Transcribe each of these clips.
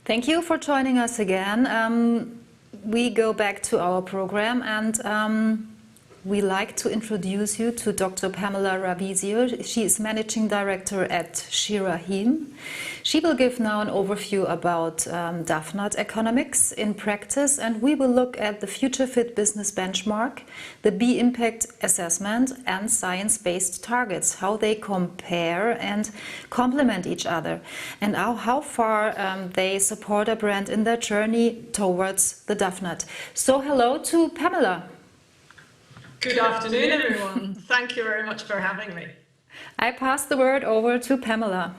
Thank you for joining us again. We go back to our program and we like to introduce you to Dr. Pamela RAVASIO. She is Managing Director at Shirahime. She will give now an overview about Doughnut Economics in practice, and we will look at the Future Fit Business Benchmark, the B Impact Assessment and Science-Based Targets, how they compare and complement each other, and how far they support a brand in their journey towards the Doughnut. So hello to Pamela. Good afternoon, everyone. Thank you very much for having me. I pass the word over to Pamela.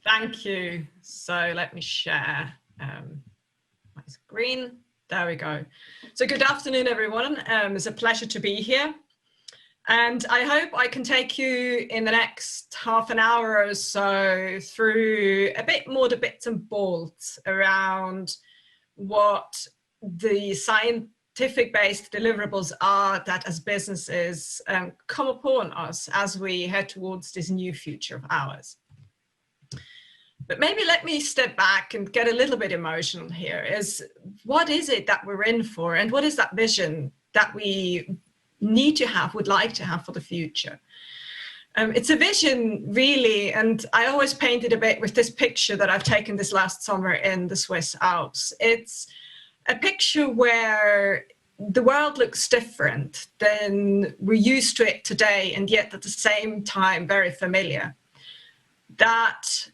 Thank you. So let me share my screen. There we go. So good afternoon, everyone. It's a pleasure to be here. And I hope I can take you in the next half an hour or so through a bit more the bits and bolts around what the scientific-based deliverables are that as businesses come upon us as we head towards this new future of ours. But maybe let me step back and get a little bit emotional here. What is it that we're in for, and what is that vision that we need to have, would like to have for the future? It's a vision, really, and I always paint it a bit with this picture that I've taken this last summer in the Swiss Alps. It's a picture where the world looks different than we're used to it today, and yet at the same time very familiar. That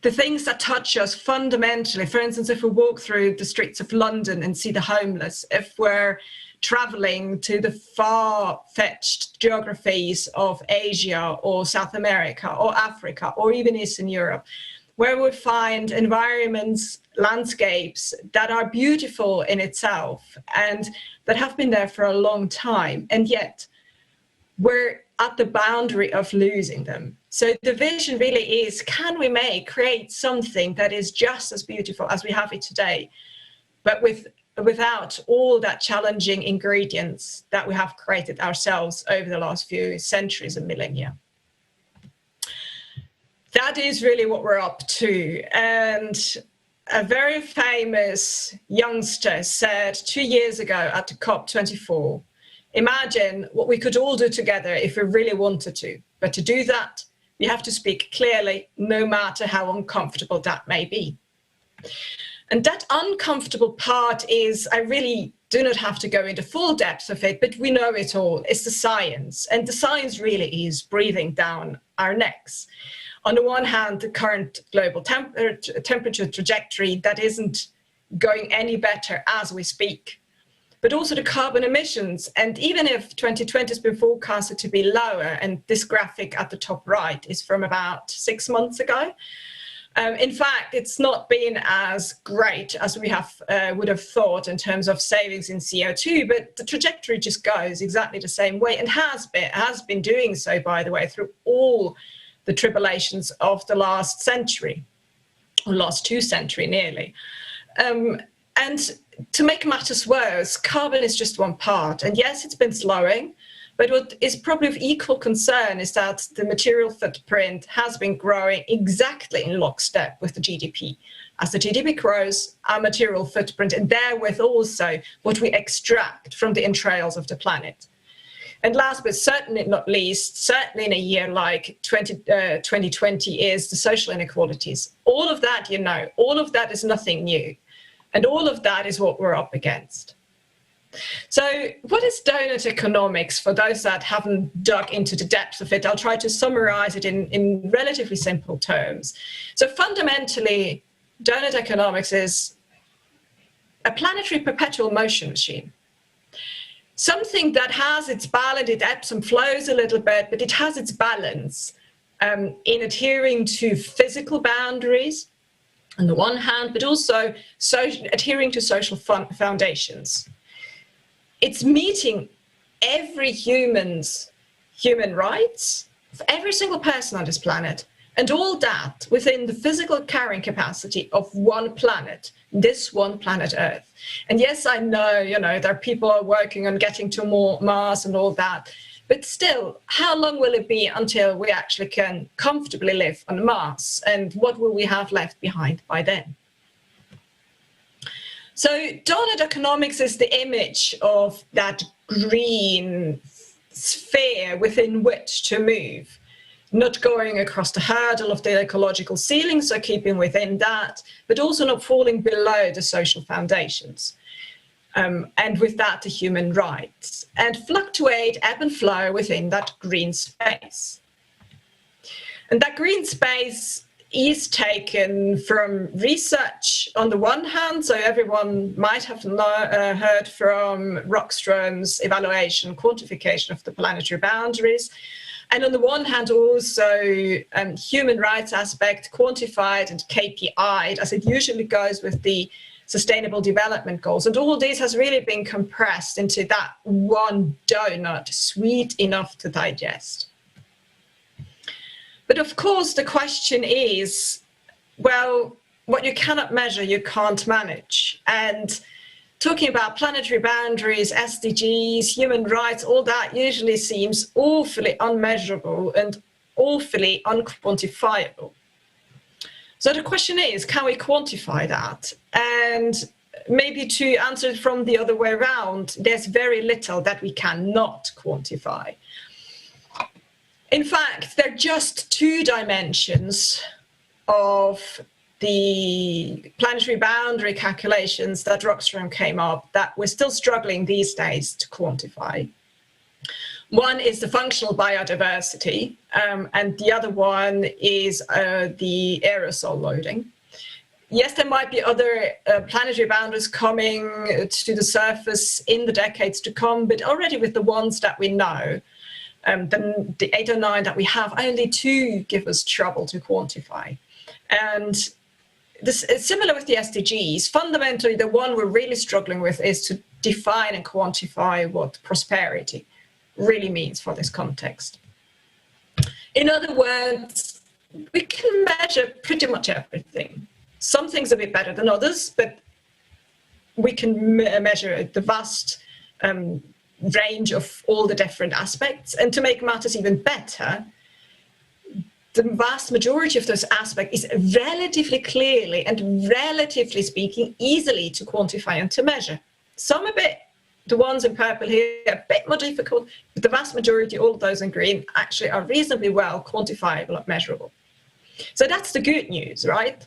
the things that touch us fundamentally, for instance, if we walk through the streets of London and see the homeless, if we're traveling to the far-fetched geographies of Asia or South America or Africa or even Eastern Europe, where we find environments, landscapes that are beautiful in itself and that have been there for a long time, and yet we're at the boundary of losing them. So the vision really is, can we create something that is just as beautiful as we have it today, but without all that challenging ingredients that we have created ourselves over the last few centuries and millennia? That is really what we're up to. And a very famous youngster said 2 years ago at the COP24, imagine what we could all do together if we really wanted to. But to do that, we have to speak clearly, no matter how uncomfortable that may be. And that uncomfortable part is, I really do not have to go into full depth of it, but we know it all. It's the science. And the science really is breathing down our necks. On the one hand, the current global temperature trajectory that isn't going any better as we speak, but also the carbon emissions. And even if 2020 has been forecasted to be lower, and this graphic at the top right is from about 6 months ago, in fact, it's not been as great as we would have thought in terms of savings in CO2, but the trajectory just goes exactly the same way, and has been doing so, by the way, through all the tribulations of the last century, or last 2 centuries nearly. And to make matters worse, carbon is just one part. And yes, it's been slowing, but what is probably of equal concern is that the material footprint has been growing exactly in lockstep with the GDP. As the GDP grows, our material footprint, and therewith also what we extract from the entrails of the planet. And last but certainly not least, certainly in a year like 2020 is the social inequalities. All of that, all of that is nothing new. And all of that is what we're up against. So what is Doughnut Economics? For those that haven't dug into the depth of it, I'll try to summarize it in relatively simple terms. So fundamentally, Doughnut Economics is a planetary perpetual motion machine. Something that has its balance, it ebbs and flows a little bit, but it has its balance in adhering to physical boundaries on the one hand, but also adhering to social foundations. It's meeting every human's human rights of every single person on this planet, and all that within the physical carrying capacity of one planet, this one planet Earth. And yes, I know, there are people working on getting to Mars and all that, but still, how long will it be until we actually can comfortably live on Mars? And what will we have left behind by then? So Doughnut Economics is the image of that green sphere within which to move, not going across the hurdle of the ecological ceiling, so keeping within that, but also not falling below the social foundations. And with that, the human rights, and fluctuate, ebb and flow within that green space. And that green space is taken from research on the one hand, so everyone might have heard from Rockström's evaluation, quantification of the planetary boundaries. And on the one hand, also human rights aspect quantified and KPI'd, as it usually goes with the Sustainable Development Goals. And all this has really been compressed into that one donut, sweet enough to digest. But of course, the question is, well, what you cannot measure, you can't manage. And talking about planetary boundaries, SDGs, human rights, all that usually seems awfully unmeasurable and awfully unquantifiable. So the question is, can we quantify that? And maybe to answer it from the other way around, there's very little that we cannot quantify. In fact, there are just two dimensions of the planetary boundary calculations that Rockström came up that we're still struggling these days to quantify. One is the functional biodiversity, and the other one is the aerosol loading. Yes, there might be other planetary boundaries coming to the surface in the decades to come, but already with the ones that we know, the 8 or 9 that we have, only 2 give us trouble to quantify. And this is similar with the SDGs. Fundamentally, the one we're really struggling with is to define and quantify what prosperity really means for this context. In other words, we can measure pretty much everything. Some things a bit better than others, but we can measure the vast range of all the different aspects. And to make matters even better, the vast majority of those aspects is relatively clearly and relatively speaking easily to quantify and to measure. Some a bit, the ones in purple here, are a bit more difficult, but the vast majority, all of those in green, actually are reasonably well quantifiable and measurable. So that's the good news, right?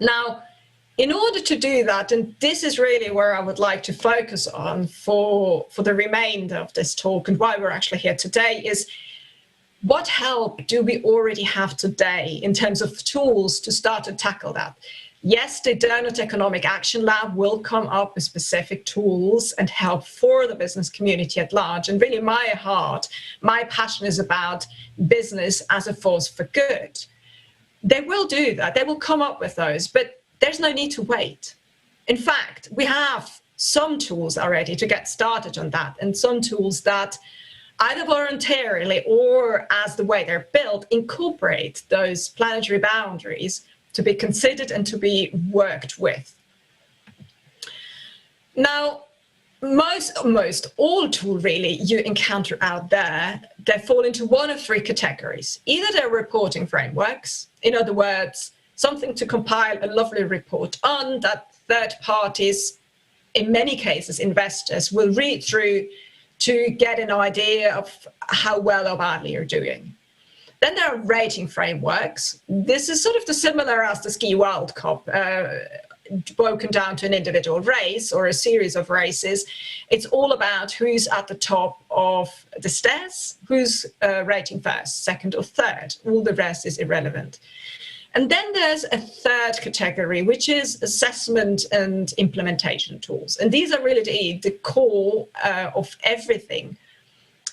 Now, in order to do that, and this is really where I would like to focus on for the remainder of this talk and why we're actually here today, is what help do we already have today in terms of tools to start to tackle that? Yes, the Doughnut Economic Action Lab will come up with specific tools and help for the business community at large. And really my heart, my passion is about business as a force for good. They will do that. They will come up with those, but there's no need to wait. In fact, we have some tools already to get started on that, and some tools that either voluntarily or as the way they're built incorporate those planetary boundaries to be considered and to be worked with. Now, most all tools really you encounter out there, they fall into one of 3 categories. Either they're reporting frameworks, in other words, something to compile a lovely report on that third parties, in many cases investors, will read through to get an idea of how well or badly you're doing. Then there are rating frameworks. This is sort of the similar as the Ski World Cup, broken down to an individual race or a series of races. It's all about who's at the top of the stairs, who's rating first, second or third. All the rest is irrelevant. And then there's a third category, which is assessment and implementation tools. And these are really the core of everything,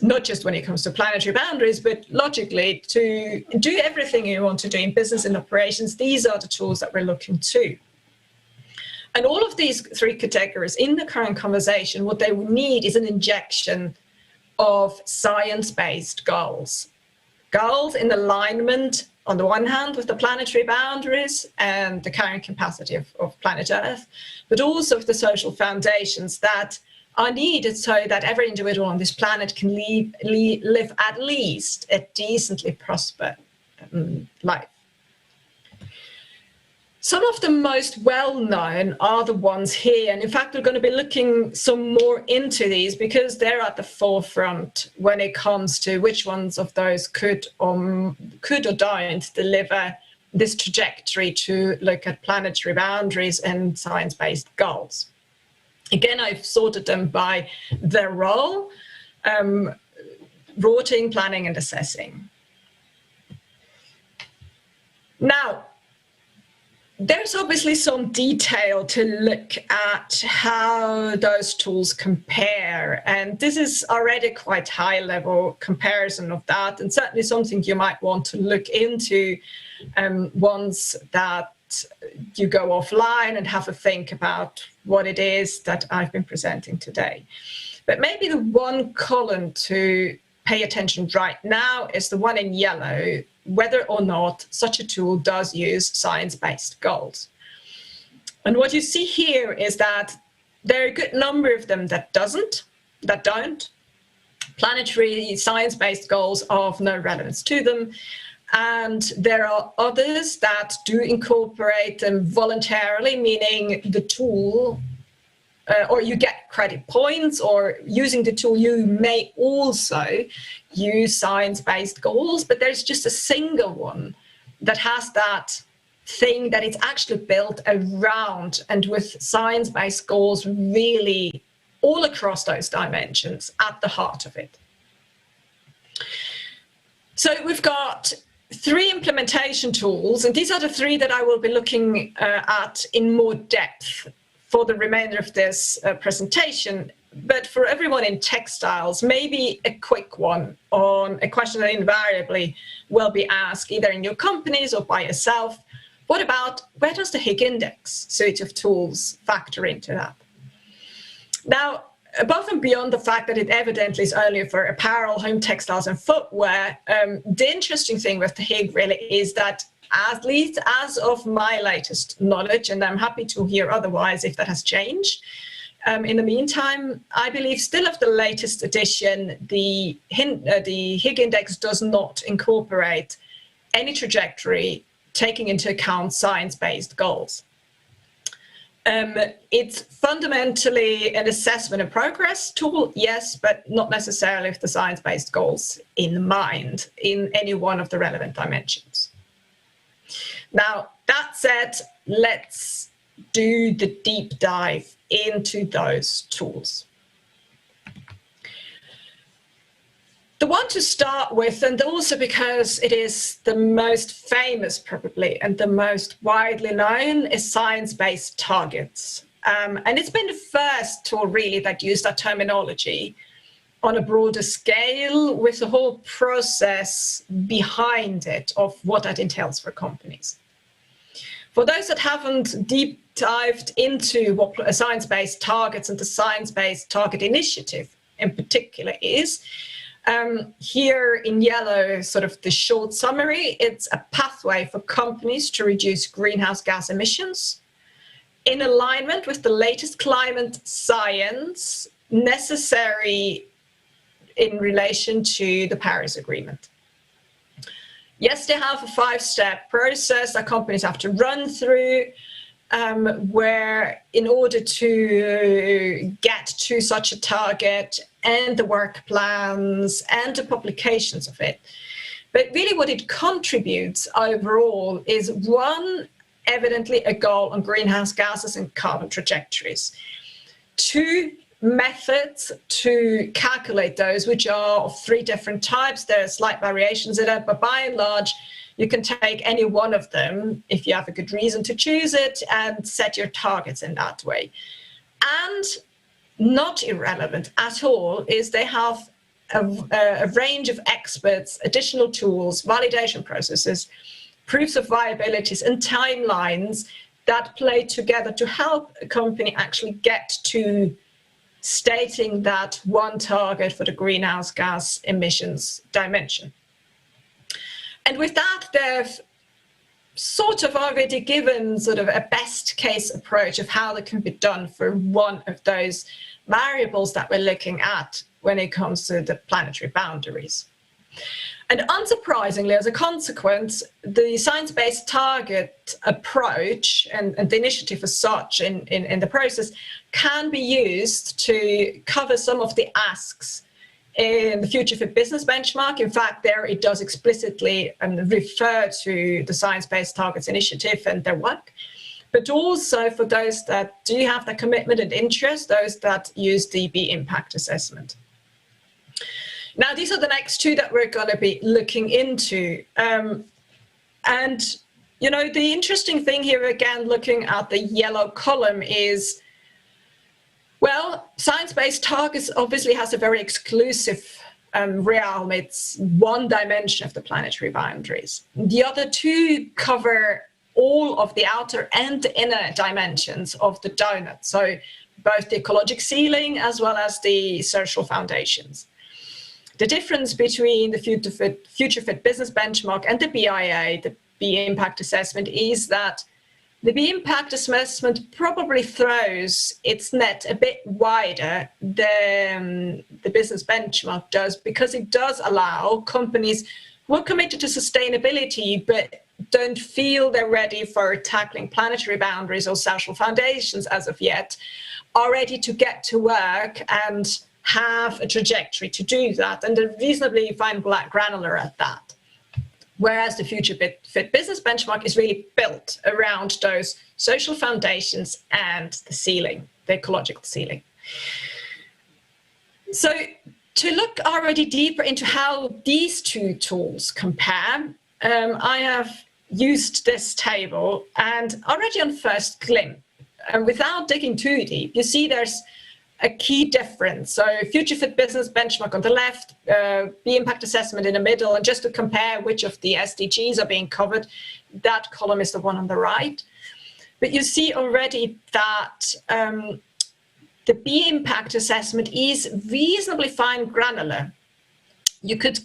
not just when it comes to planetary boundaries, but logically to do everything you want to do in business and operations. These are the tools that we're looking to. And all of these 3 categories in the current conversation, what they need is an injection of science-based goals. Goals in alignment, on the one hand, with the planetary boundaries and the carrying capacity of planet Earth, but also with the social foundations that are needed so that every individual on this planet can live at least a decently prosperous life. Some of the most well-known are the ones here, and in fact we're going to be looking some more into these because they're at the forefront when it comes to which ones of those could or don't deliver this trajectory to look at planetary boundaries and science-based goals. Again, I've sorted them by their role, routing, planning and assessing. Now, there's obviously some detail to look at how those tools compare, and this is already quite high-level comparison of that, and certainly something you might want to look into once that you go offline and have a think about what it is that I've been presenting today. But maybe the one column to pay attention right now is the one in yellow, whether or not such a tool does use science-based goals. And what you see here is that there are a good number of them that don't. Planetary science-based goals are of no relevance to them. And there are others that do incorporate them voluntarily, meaning the tool, or you get credit points, or using the tool you may also use science-based goals, but there's just a single one that has that thing that it's actually built around, and with science-based goals really all across those dimensions at the heart of it. So we've got 3 implementation tools, and these are the 3 that I will be looking at in more depth for the remainder of this presentation. But for everyone in textiles, maybe a quick one on a question that invariably will be asked either in your companies or by yourself. What about, where does the HiGG index suite of tools factor into that? Now, above and beyond the fact that it evidently is only for apparel, home textiles and footwear, the interesting thing with the HiGG really is that, at least as of my latest knowledge, and I'm happy to hear otherwise if that has changed, in the meantime, I believe still of the latest edition, the HiGG index does not incorporate any trajectory taking into account science-based goals. It's fundamentally an assessment and progress tool, yes, but not necessarily with the science-based goals in mind in any one of the relevant dimensions. Now, that said, let's do the deep dive into those tools. The one to start with, and also because it is the most famous probably and the most widely known, is science-based targets. And it's been the first tool really that used that terminology on a broader scale, with the whole process behind it of what that entails for companies. For those that haven't deep dived into what science-based targets and the Science-Based Target Initiative in particular is, here in yellow, sort of the short summary, it's a pathway for companies to reduce greenhouse gas emissions in alignment with the latest climate science necessary in relation to the Paris Agreement. Yes, they have a 5-step process that companies have to run through, where in order to get to such a target, and the work plans and the publications of it. But really what it contributes overall is, 1, evidently a goal on greenhouse gases and carbon trajectories. 2, methods to calculate those, which are of 3 different types. There are slight variations in it, but by and large, you can take any one of them if you have a good reason to choose it and set your targets in that way. And not irrelevant at all is they have a range of experts, additional tools, validation processes, proofs of viabilities and timelines that play together to help a company actually get to stating that one target for the greenhouse gas emissions dimension. And with that, they've sort of already given sort of a best case approach of how that can be done for one of those variables that we're looking at when it comes to the planetary boundaries. And unsurprisingly, as a consequence, the science-based target approach and the initiative as such in the process can be used to cover some of the asks in the Future Fit Business Benchmark. In fact, there it does explicitly refer to the Science-Based Targets Initiative and their work, but also for those that do have the commitment and interest, those that use the B impact assessment. Now, these are the next two that we're going to be looking into. And, you know, the interesting thing here, again, looking at the yellow column is, well, science-based targets obviously has a very exclusive realm. It's one dimension of the planetary boundaries. The other two cover all of the outer and inner dimensions of the donut, so both the ecological ceiling as well as the social foundations. The difference between the Future Fit Business Benchmark and the BIA, the B Impact Assessment, is that the B Impact Assessment probably throws its net a bit wider than the business benchmark does, because it does allow companies who are committed to sustainability but don't feel they're ready for tackling planetary boundaries or social foundations as of yet, are ready to get to work and have a trajectory to do that, and they're reasonably fine granular at that. Whereas the Future Fit Business Benchmark is really built around those social foundations and the ceiling, the ecological ceiling. So to look already deeper into how these two tools compare, I have used this table, and already on first glimpse, and without digging too deep, you see there's a key difference. So Future Fit Business Benchmark on the left, B Impact Assessment in the middle, and just to compare which of the SDGs are being covered, that column is the one on the right. But you see already that the B Impact Assessment is reasonably fine granular. You could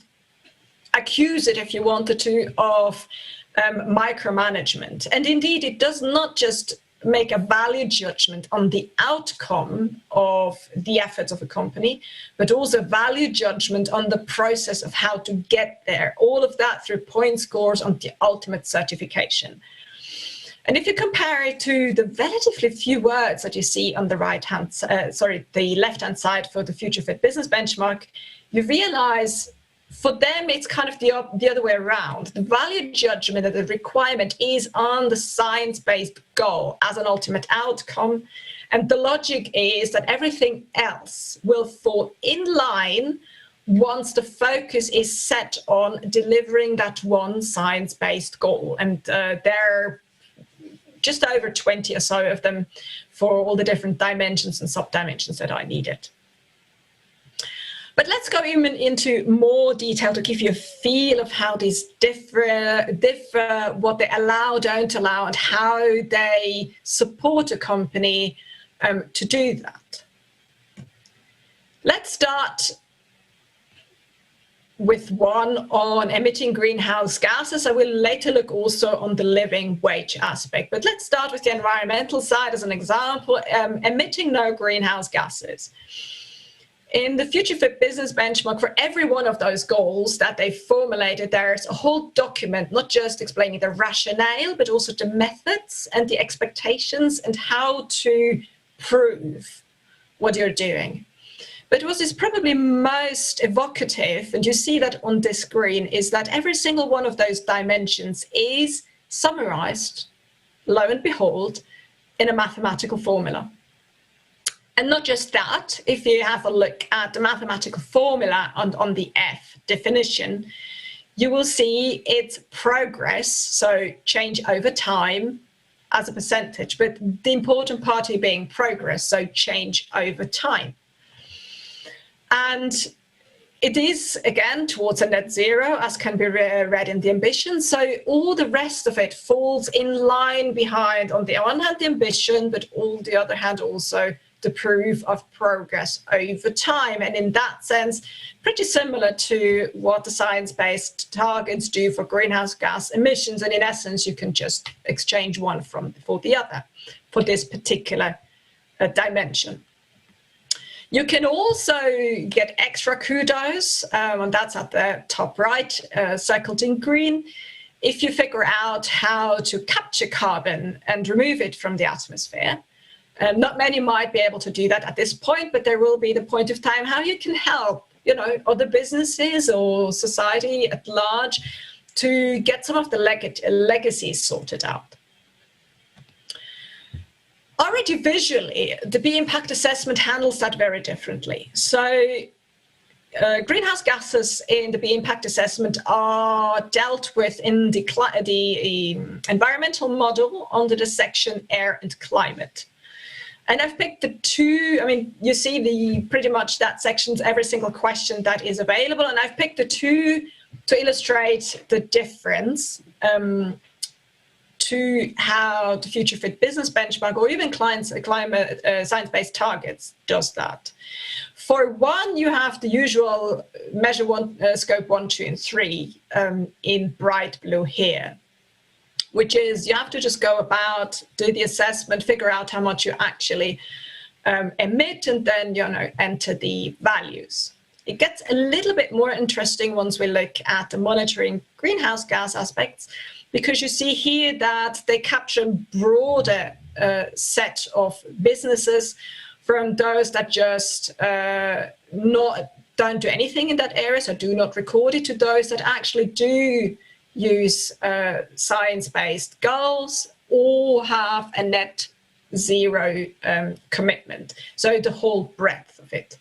accuse it, if you wanted to, of micromanagement. And indeed, it does not just make a value judgment on the outcome of the efforts of a company, but also value judgment on the process of how to get there. All of that through point scores on the ultimate certification. And if you compare it to the relatively few words that you see on the the left-hand side for the Future Fit Business Benchmark, you realize for them, it's kind of the other way around. The value judgment and the requirement is on the science-based goal as an ultimate outcome. And the logic is that everything else will fall in line once the focus is set on delivering that one science-based goal. And there are just over 20 or so of them for all the different dimensions and sub-dimensions that I needed. But let's go even into more detail to give you a feel of how these differ, what they allow, don't allow, and how they support a company to do that. Let's start with one on emitting greenhouse gases. I will later look also on the living wage aspect, but let's start with the environmental side as an example, emitting no greenhouse gases. In the Future Fit Business Benchmark, for every one of those goals that they formulated, there's a whole document, not just explaining the rationale, but also the methods and the expectations and how to prove what you're doing. But what is probably most evocative, and you see that on this screen, is that every single one of those dimensions is summarized, lo and behold, in a mathematical formula. And not just that, if you have a look at the mathematical formula on the F definition, you will see its progress, so change over time as a percentage, but the important part here being progress, so change over time. And it is, again, towards a net zero, as can be read in the ambition. So all the rest of it falls in line behind, on the one hand, the ambition, but on the other hand, also the proof of progress over time. And in that sense, pretty similar to what the science-based targets do for greenhouse gas emissions. And in essence, you can just exchange one for the other for this particular dimension. You can also get extra kudos, and that's at the top right, circled in green, if you figure out how to capture carbon and remove it from the atmosphere. Not many might be able to do that at this point, but there will be the point of time how you can help, you know, other businesses or society at large to get some of the legacies sorted out. Already visually, the B impact assessment handles that very differently. So greenhouse gases in the B impact assessment are dealt with in the environmental model under the section air and climate. And I've picked the two, I mean, you see pretty much that section's every single question that is available, and I've picked the two to illustrate the difference to how the Future Fit Business Benchmark or even climate science-based targets does that. For one, you have the usual measure scope 1, 2, and 3 in bright blue here, which is you have to just go about, do the assessment, figure out how much you actually emit, and then, you know, enter the values. It gets a little bit more interesting once we look at the monitoring greenhouse gas aspects, because you see here that they capture a broader set of businesses, from those that just don't do anything in that area, so do not record it, to those that actually do use science-based goals or have a net zero commitment. So the whole breadth of it.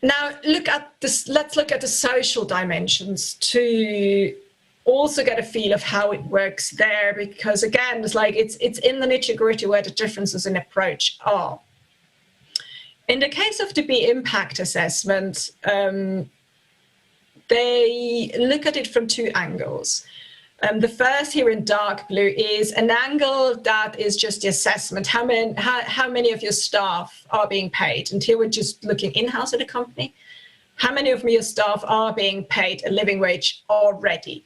Now look at this, let's look at the social dimensions to also get a feel of how it works there, because again, it's like it's in the nitty-gritty where the differences in approach are. In the case of the B impact assessment, they look at it from two angles. The first here in dark blue is an angle that is just the assessment. How many of your staff are being paid? And here we're just looking in-house at a company. How many of your staff are being paid a living wage already?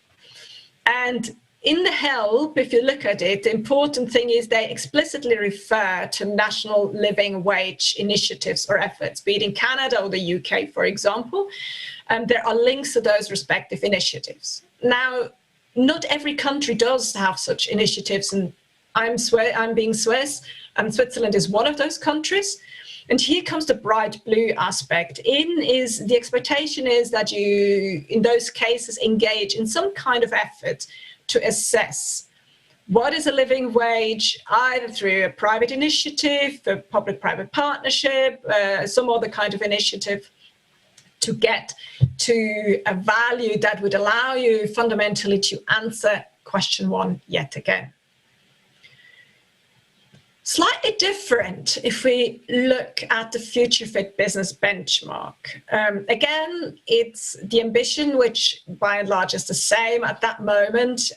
And in the help, if you look at it, the important thing is they explicitly refer to national living wage initiatives or efforts, be it in Canada or the UK, for example. There are links to those respective initiatives. Now, not every country does have such initiatives, and I'm being Swiss, and Switzerland is one of those countries. And here comes the bright blue aspect. The expectation is that you, in those cases, engage in some kind of effort to assess what is a living wage, either through a private initiative, a public-private partnership, some other kind of initiative, to get to a value that would allow you fundamentally to answer question 1 yet again. Slightly different if we look at the Future Fit Business Benchmark. Again, it's the ambition, which by and large is the same at that moment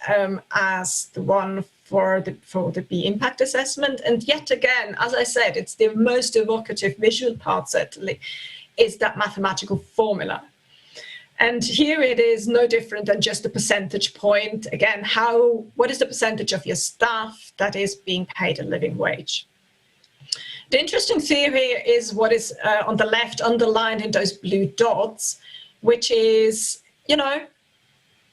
as the one for the B impact assessment. And yet again, as I said, it's the most evocative visual part, certainly, is that mathematical formula. And here it is no different than just a percentage point. Again, what is the percentage of your staff that is being paid a living wage? The interesting theory is what is on the left underlined in those blue dots, which is, you know,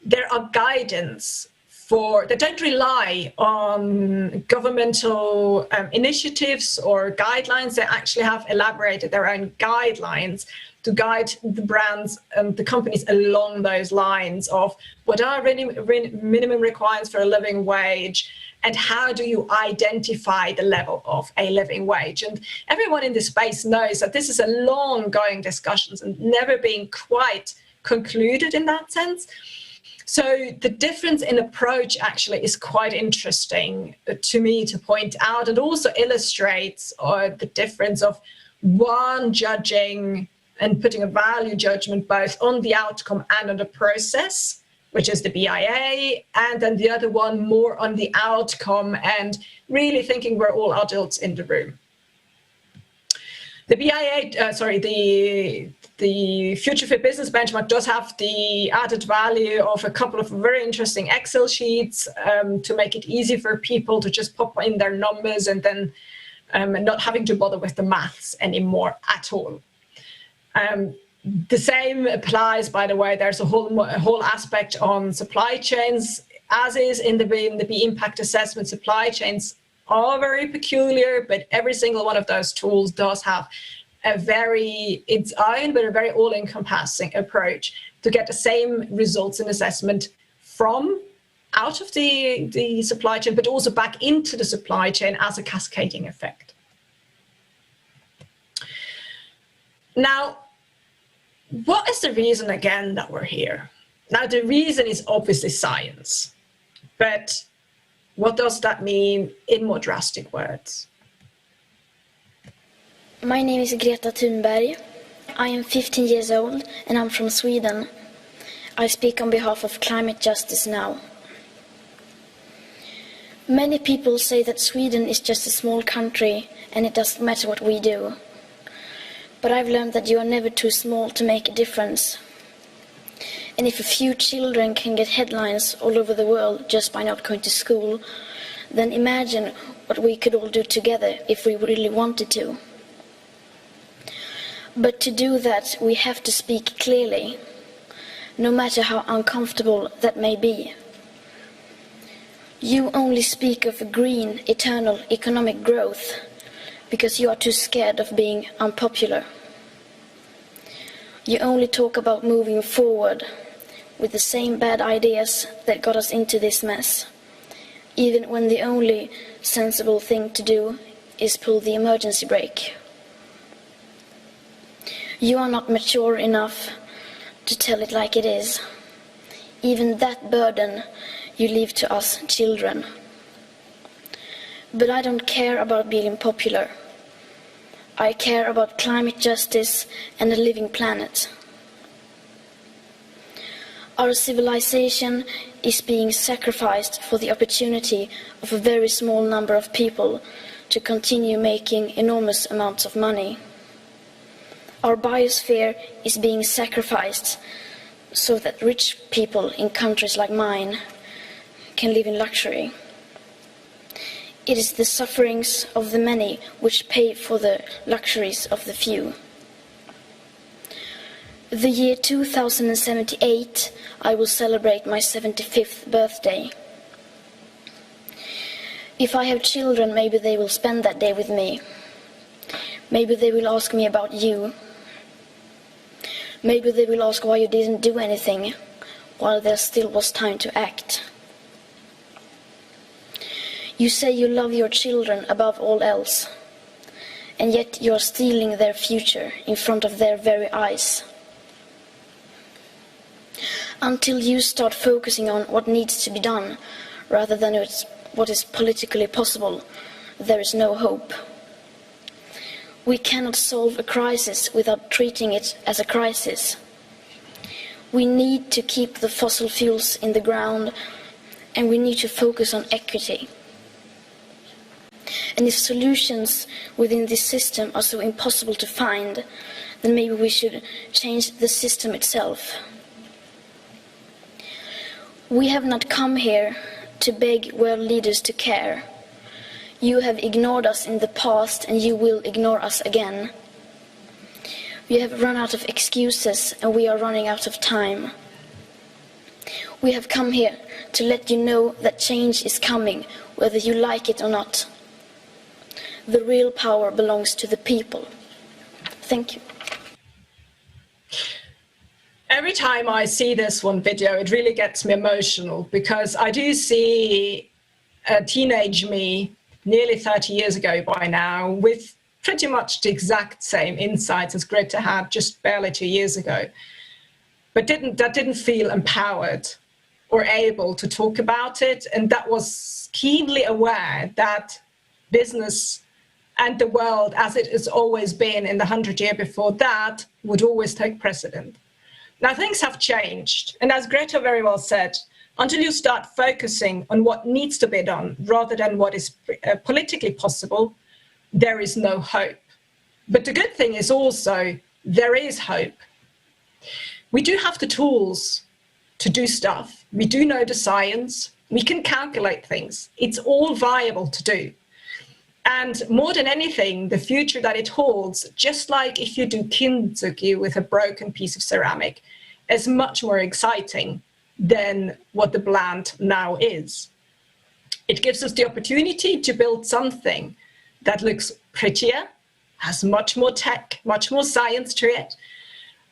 there are guidance that don't rely on governmental initiatives or guidelines. They actually have elaborated their own guidelines to guide the brands and the companies along those lines of what are minimum requirements for a living wage, and how do you identify the level of a living wage. And everyone in this space knows that this is a long-going discussion and never being quite concluded in that sense. So the difference in approach actually is quite interesting to me to point out, and also illustrates the difference of one judging and putting a value judgment both on the outcome and on the process, which is the BIA, and then the other one more on the outcome and really thinking we're all adults in the room. The BIA, the Future Fit Business Benchmark does have the added value of a couple of very interesting Excel sheets to make it easy for people to just pop in their numbers and then and not having to bother with the maths anymore at all. The same applies, by the way. There's a whole aspect on supply chains, as is in the impact assessment. Supply chains are very peculiar, but every single one of those tools does have its own, but a very all-encompassing approach to get the same results in assessment from out of the supply chain, but also back into the supply chain as a cascading effect. Now, what is the reason, again, that we're here? Now, the reason is obviously science, but what does that mean in more drastic words? My name is Greta Thunberg. I am 15 years old and I'm from Sweden. I speak on behalf of climate justice now. Many people say that Sweden is just a small country and it doesn't matter what we do. But I've learned that you are never too small to make a difference. And if a few children can get headlines all over the world just by not going to school, then imagine what we could all do together if we really wanted to. But to do that, we have to speak clearly, no matter how uncomfortable that may be. You only speak of green, eternal economic growth because you are too scared of being unpopular. You only talk about moving forward with the same bad ideas that got us into this mess, even when the only sensible thing to do is pull the emergency brake. You are not mature enough to tell it like it is. Even that burden you leave to us children. But I don't care about being popular. I care about climate justice and a living planet. Our civilization is being sacrificed for the opportunity of a very small number of people to continue making enormous amounts of money. Our biosphere is being sacrificed so that rich people in countries like mine can live in luxury. It is the sufferings of the many which pay for the luxuries of the few. The year 2078, I will celebrate my 75th birthday. If I have children, maybe they will spend that day with me. Maybe they will ask me about you. Maybe they will ask why you didn't do anything while there still was time to act. You say you love your children above all else, and yet you are stealing their future in front of their very eyes. Until you start focusing on what needs to be done, rather than what is politically possible, there is no hope. We cannot solve a crisis without treating it as a crisis. We need to keep the fossil fuels in the ground, and we need to focus on equity. And if solutions within this system are so impossible to find, then maybe we should change the system itself. We have not come here to beg world leaders to care. You have ignored us in the past and you will ignore us again. We have run out of excuses and we are running out of time. We have come here to let you know that change is coming, whether you like it or not. The real power belongs to the people. Thank you. Every time I see this one video, it really gets me emotional because I do see a teenage me, nearly 30 years ago by now, with pretty much the exact same insights as Greta had just barely 2 years ago, but that didn't feel empowered or able to talk about it, and that was keenly aware that business and the world, as it has always been in the 100 years before that, would always take precedent. Now things have changed, and as Greta very well said, until you start focusing on what needs to be done rather than what is politically possible, there is no hope. But the good thing is also there is hope. We do have the tools to do stuff. We do know the science. We can calculate things. It's all viable to do. And more than anything, the future that it holds, just like if you do kintsugi with a broken piece of ceramic, is much more exciting than what the plant now is. It gives us the opportunity to build something that looks prettier, has much more tech, much more science to it,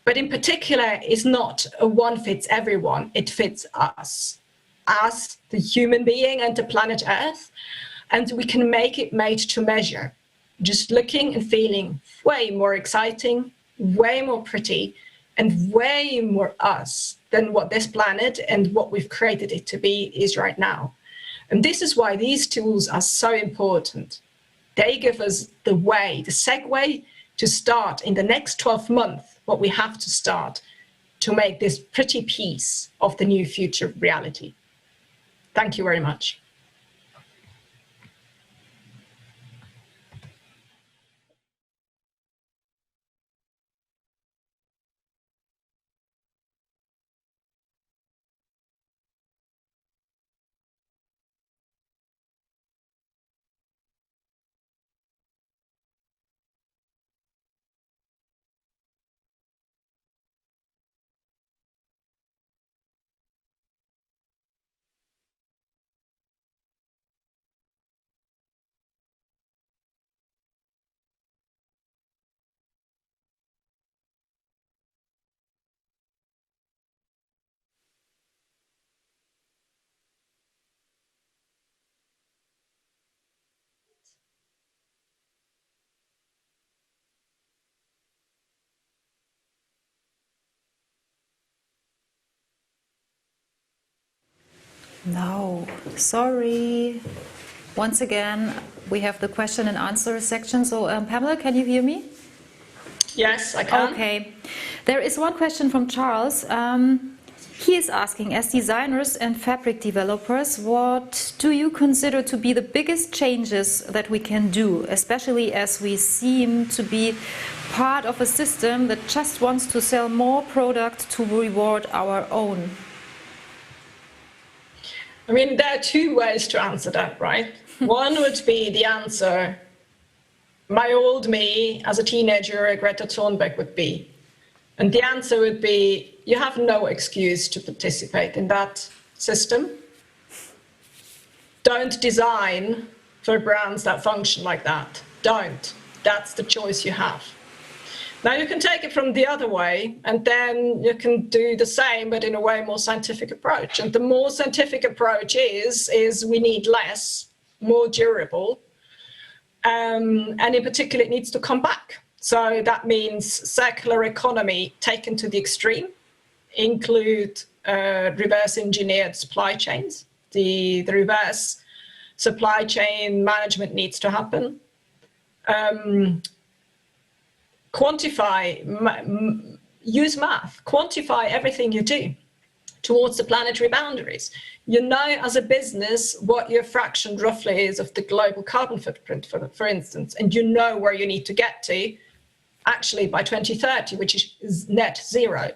but in particular is not a one fits everyone, it fits us, as the human being and the planet Earth, and we can make it made to measure, just looking and feeling way more exciting, way more pretty, and way more us than what this planet and what we've created it to be is right now. And this is why these tools are so important. They give us the way, the segue to start in the next 12 months, what we have to start to make this pretty piece of the new future reality. Thank you very much. No, sorry. Once again, we have the question and answer section. So, Pamela, can you hear me? Yes, I can. Okay. There is one question from Charles. He is asking, as designers and fabric developers, what do you consider to be the biggest changes that we can do, especially as we seem to be part of a system that just wants to sell more product to reward our own? I mean, there are two ways to answer that, right? One would be the answer my old me as a teenager, Greta Thunberg, would be. And the answer would be, you have no excuse to participate in that system. Don't design for brands that function like that. Don't. That's the choice you have. Now you can take it from the other way, and then you can do the same, but in a way more scientific approach. And the more scientific approach is we need less, more durable, and in particular, it needs to come back. So that means circular economy taken to the extreme, include reverse engineered supply chains. The reverse supply chain management needs to happen. Quantify, use math, quantify everything you do towards the planetary boundaries. You know, as a business, what your fraction roughly is of the global carbon footprint, for instance, and you know where you need to get to actually by 2030, which is net zero.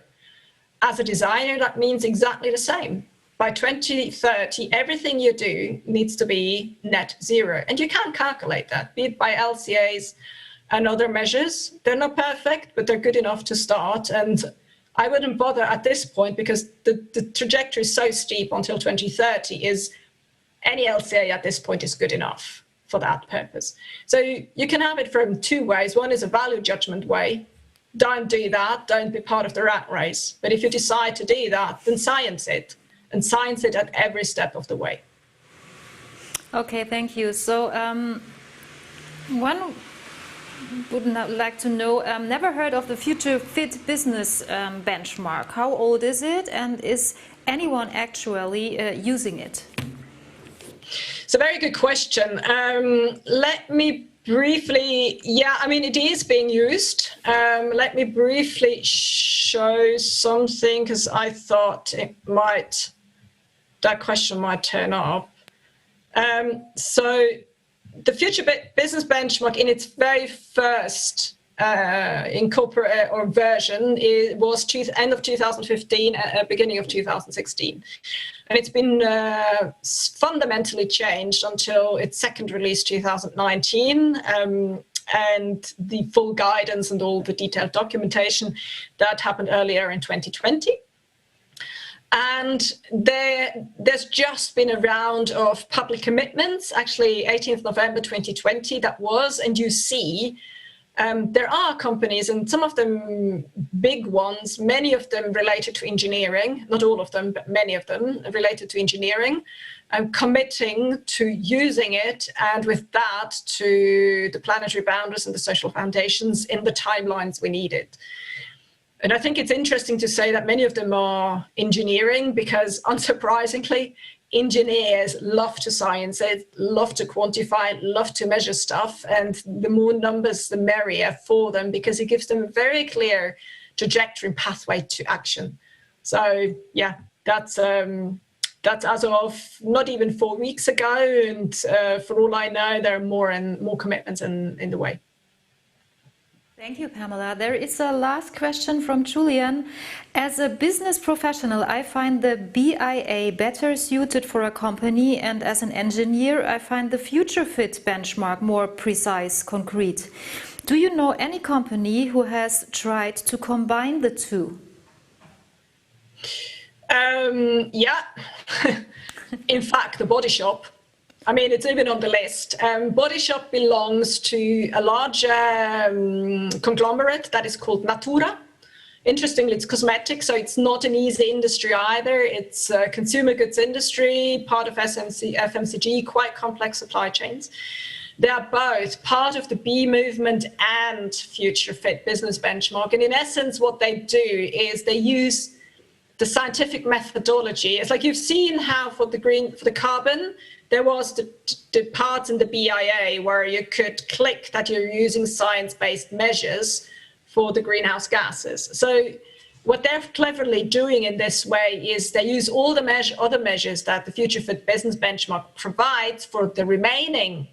As a designer, that means exactly the same. By 2030, everything you do needs to be net zero. And you can calculate that, be it by LCAs and other measures. They're not perfect, but they're good enough to start. And I wouldn't bother at this point because the trajectory is so steep until 2030 is any LCA at this point is good enough for that purpose. So you can have it from two ways. One is a value judgment way. Don't do that, don't be part of the rat race. But if you decide to do that, then science it, and science it at every step of the way. Okay, thank you. So one would like to know, never heard of the Future Fit Business benchmark. How old is it, and is anyone actually using it? It's a very good question. Let me briefly, I mean, it is being used. Let me briefly show something, because I thought that question might turn up. So the Future Business Benchmark, in its very first incorporate or version was end of 2015, beginning of 2016. And it's been fundamentally changed until its second release 2019. And the full guidance and all the detailed documentation that happened earlier in 2020. And there's just been a round of public commitments, actually 18th November 2020 that was, and you see there are companies, and some of them big ones, many of them related to engineering, not all of them, but many of them related to engineering, committing to using it, and with that to the planetary boundaries and the social foundations in the timelines we needed. And I think it's interesting to say that many of them are engineering, because unsurprisingly, engineers love to science it, love to quantify, love to measure stuff, and the more numbers the merrier for them, because it gives them a very clear trajectory and pathway to action. So yeah, that's as of not even 4 weeks ago, and for all I know, there are more and more commitments in the way. Thank you, Pamela. There is a last question from Julian. As a business professional, I find the BIA better suited for a company, and as an engineer, I find the future fit benchmark more precise, concrete. Do you know any company who has tried to combine the two? Yeah, in fact, the Body Shop. I mean, it's even on the list. Body Shop belongs to a larger conglomerate that is called Natura. Interestingly, it's cosmetics, so it's not an easy industry either. It's a consumer goods industry, part of FMCG, quite complex supply chains. They are both part of the B movement and Future Fit business benchmark. And in essence, what they do is they use the scientific methodology. It's like you've seen how for the carbon, there was the parts in the BIA where you could click that you're using science-based measures for the greenhouse gases. So what they're cleverly doing in this way is they use all the other measures that the Future Fit business benchmark provides for the remaining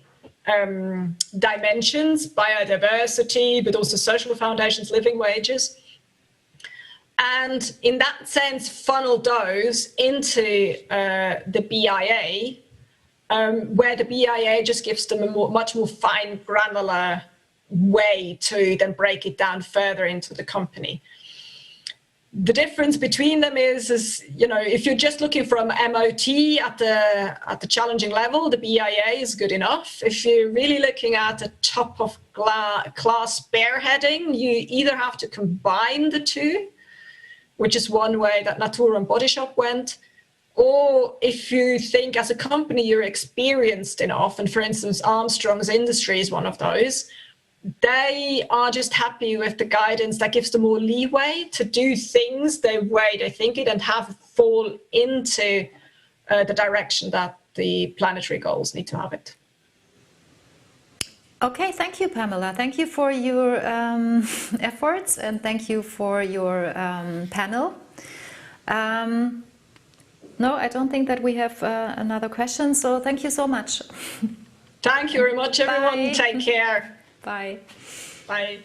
dimensions, biodiversity, but also social foundations, living wages. And in that sense, funnel those into the BIA, where the BIA just gives them a much more fine, granular way to then break it down further into the company. The difference between them is, you know, if you're just looking from MOT at the challenging level, the BIA is good enough. If you're really looking at the top of class spearheading, you either have to combine the two, which is one way that Natura and Body Shop went, or if you think as a company you're experienced enough, and for instance, Armstrong's Industry is one of those, they are just happy with the guidance that gives them more leeway to do things the way they think it and have it fall into the direction that the planetary goals need to have it. Okay, thank you, Pamela. Thank you for your efforts, and thank you for your panel. No, I don't think that we have another question, so thank you so much. Thank you very much, everyone. Bye. Take care. Bye. Bye.